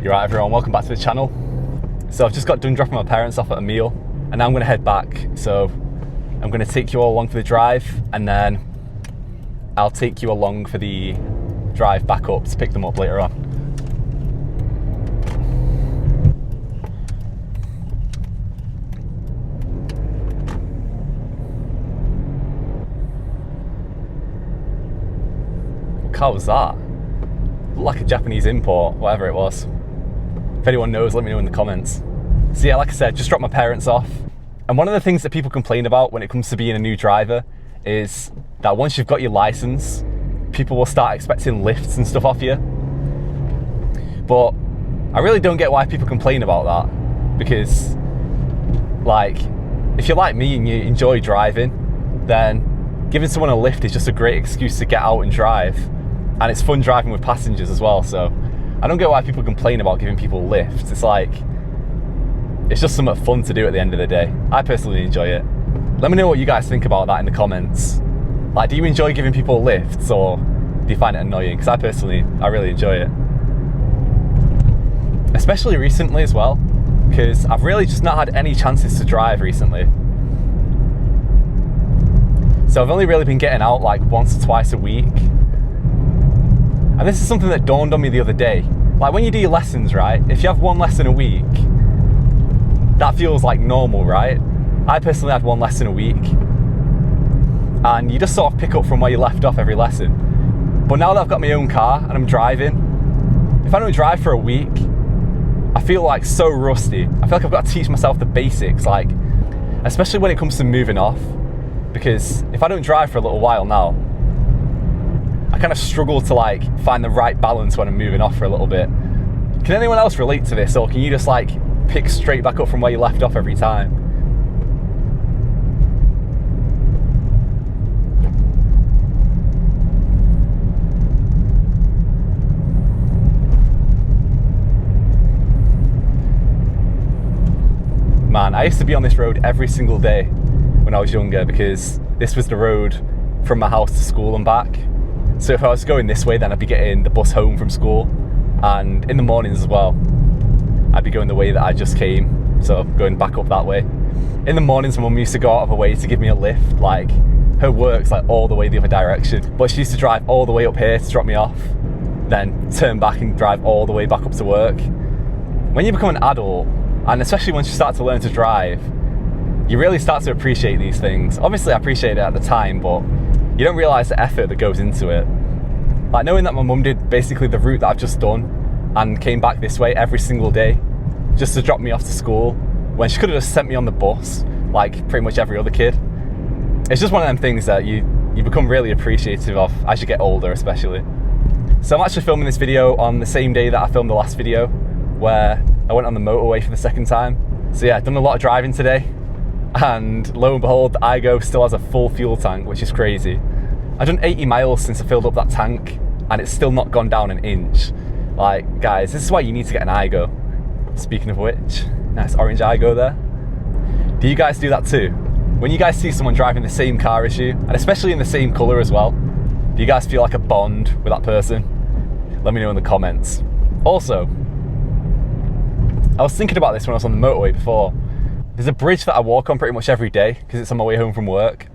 You're right, everyone, welcome back to the channel. So I've just got done dropping my parents off at a meal and now I'm going to head back. So I'm going to take you all along for the drive and then I'll take you along for the drive back up to pick them up later on. What car was that? Looked like a Japanese import, whatever it was. If anyone knows, let me know in the comments. So yeah, like I said, just dropped my parents off. And one of the things that people complain about when it comes to being a new driver is that once you've got your license, people will start expecting lifts and stuff off you. But I really don't get why people complain about that. Because, like, if you're like me and you enjoy driving, then giving someone a lift is just a great excuse to get out and drive. And it's fun driving with passengers as well, so I don't get why people complain about giving people lifts. It's like, it's just something fun to do at the end of the day. I personally enjoy it. Let me know what you guys think about that in the comments. Like, do you enjoy giving people lifts or do you find it annoying? Because I really enjoy it. Especially recently as well, because I've really just not had any chances to drive recently. So I've only really been getting out like once or twice a week. And this is something that dawned on me the other day. Like when you do your lessons, right? If you have one lesson a week, that feels like normal, right? I personally had one lesson a week. And you just sort of pick up from where you left off every lesson. But now that I've got my own car and I'm driving, if I don't drive for a week, I feel like so rusty. I feel like I've got to teach myself the basics, like, especially when it comes to moving off. Because if I don't drive for a little while now, I kind of struggle to like find the right balance when I'm moving off for a little bit. Can anyone else relate to this, or can you just like pick straight back up from where you left off every time? Man, I used to be on this road every single day when I was younger because this was the road from my house to school and back. So if I was going this way, then I'd be getting the bus home from school, and in the mornings as well, I'd be going the way that I just came, so going back up that way. In the mornings, my mum used to go out of her way to give me a lift. Like, her work's like all the way the other direction, but she used to drive all the way up here to drop me off, then turn back and drive all the way back up to work. When you become an adult, and especially once you start to learn to drive, you really start to appreciate these things. Obviously I appreciate it at the time, but you don't realise the effort that goes into it. Like knowing that my mum did basically the route that I've just done and came back this way every single day just to drop me off to school when she could have just sent me on the bus like pretty much every other kid. It's just one of them things that you become really appreciative of as you get older, especially. So I'm actually filming this video on the same day that I filmed the last video where I went on the motorway for the second time. So yeah, I've done a lot of driving today, and lo and behold, the Aygo still has a full fuel tank, which is crazy. I've done 80 miles since I filled up that tank and it's still not gone down an inch. Like, guys, this is why you need to get an Aygo. Speaking of which, nice orange Aygo there. Do you guys do that too? When you guys see someone driving the same car as you, and especially in the same colour as well, do you guys feel like a bond with that person? Let me know in the comments. Also, I was thinking about this when I was on the motorway before. There's a bridge that I walk on pretty much every day because it's on my way home from work,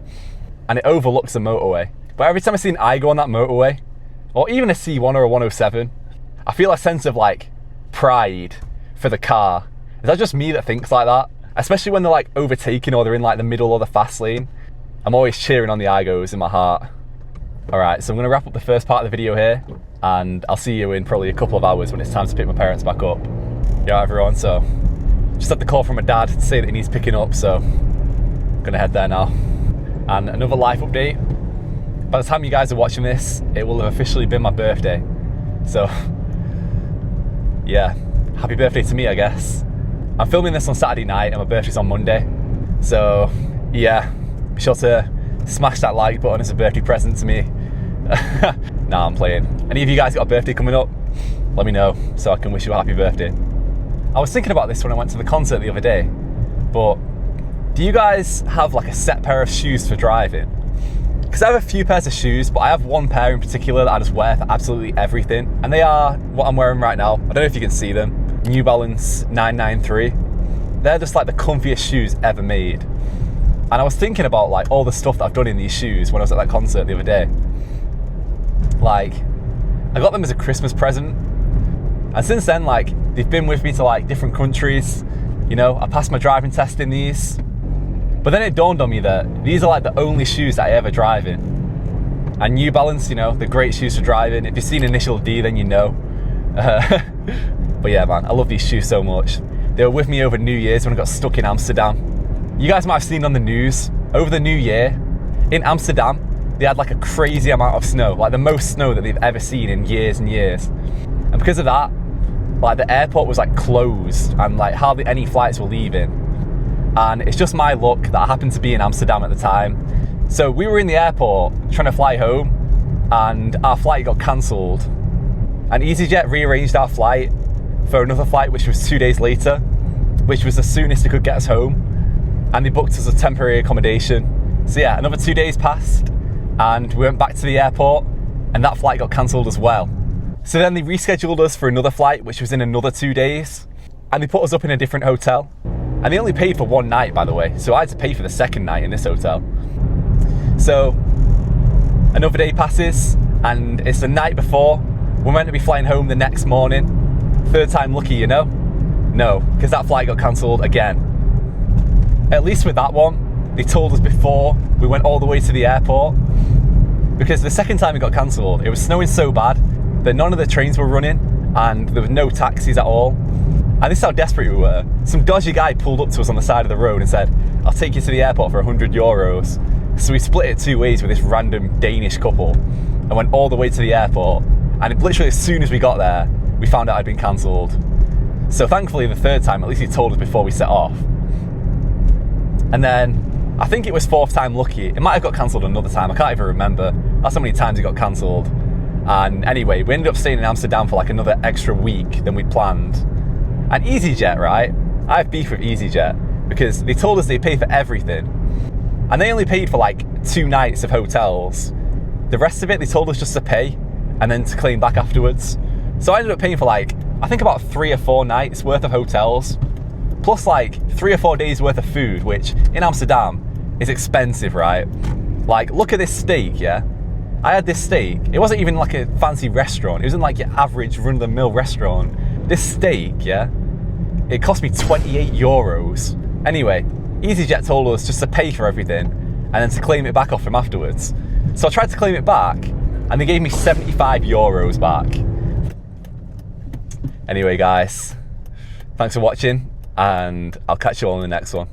and it overlooks the motorway. But every time I see an Aygo on that motorway, or even a C1 or a 107, I feel a sense of like pride for the car. Is that just me that thinks like that? Especially when they're like overtaking or they're in like the middle or the fast lane. I'm always cheering on the Aygos in my heart. Alright, so I'm going to wrap up the first part of the video here, and I'll see you in probably a couple of hours when it's time to pick my parents back up. Yeah, everyone, so just had the call from my dad to say that he needs picking up, so I'm gonna head there now. And another life update. By the time you guys are watching this, it will have officially been my birthday. So, yeah, happy birthday to me, I guess. I'm filming this on Saturday night and my birthday's on Monday. So, yeah, be sure to smash that like button as a birthday present to me. Nah, I'm playing. Any of you guys got a birthday coming up? Let me know so I can wish you a happy birthday. I was thinking about this when I went to the concert the other day, but do you guys have like a set pair of shoes for driving? because I have a few pairs of shoes, but I have one pair in particular that I just wear for absolutely everything. And they are what I'm wearing right now. I don't know if you can see them. New Balance 993. They're just like the comfiest shoes ever made. And I was thinking about like all the stuff that I've done in these shoes when I was at that concert the other day. Like, I got them as a Christmas present. And since then, like, they've been with me to like different countries. You know, I passed my driving test in these. But then it dawned on me that these are like the only shoes that I ever drive in. And New Balance, you know, they're great shoes for driving. If you've seen Initial D, then you know. But yeah, man, I love these shoes so much. They were with me over New Year's when I got stuck in Amsterdam. You guys might have seen on the news, over the New Year, in Amsterdam, they had like a crazy amount of snow, like the most snow that they've ever seen in years and years. And because of that, like the airport was like closed and like hardly any flights were leaving. And it's just my luck that I happened to be in Amsterdam at the time. So we were in the airport trying to fly home and our flight got cancelled. And EasyJet rearranged our flight for another flight, which was 2 days later, which was the soonest it could get us home. And they booked us a temporary accommodation. So yeah, another 2 days passed and we went back to the airport and that flight got cancelled as well. So then they rescheduled us for another flight, which was in another 2 days. And they put us up in a different hotel. And they only paid for one night, by the way. So I had to pay for the second night in this hotel. So another day passes and it's the night before. We're meant to be flying home the next morning. Third time lucky, you know? No, because that flight got cancelled again. At least with that one, they told us before we went all the way to the airport. Because the second time it got cancelled, it was snowing so bad that none of the trains were running and there were no taxis at all. And this is how desperate we were. Some dodgy guy pulled up to us on the side of the road and said, I'll take you to the airport for 100 euros. So we split it 2 ways with this random Danish couple and went all the way to the airport. And literally as soon as we got there, we found out I'd been cancelled. So thankfully the third time, at least he told us before we set off. And then I think it was fourth time lucky. It might have got cancelled another time. I can't even remember. That's how many times it got cancelled. And anyway, we ended up staying in Amsterdam for like another extra week than we planned. And EasyJet, right? I have beef with EasyJet because they told us they pay for everything. And they only paid for like 2 nights of hotels. The rest of it, they told us just to pay and then to claim back afterwards. So I ended up paying for like, I think about 3 or 4 nights worth of hotels, plus like 3 or 4 days worth of food, which in Amsterdam is expensive, right? Like, look at this steak, yeah? I had this steak. It wasn't even like a fancy restaurant. It wasn't like your average run-of-the-mill restaurant. This steak, yeah, it cost me 28 euros. Anyway, EasyJet told us just to pay for everything and then to claim it back off them afterwards. So I tried to claim it back and they gave me 75 euros back. Anyway, guys, thanks for watching and I'll catch you all in the next one.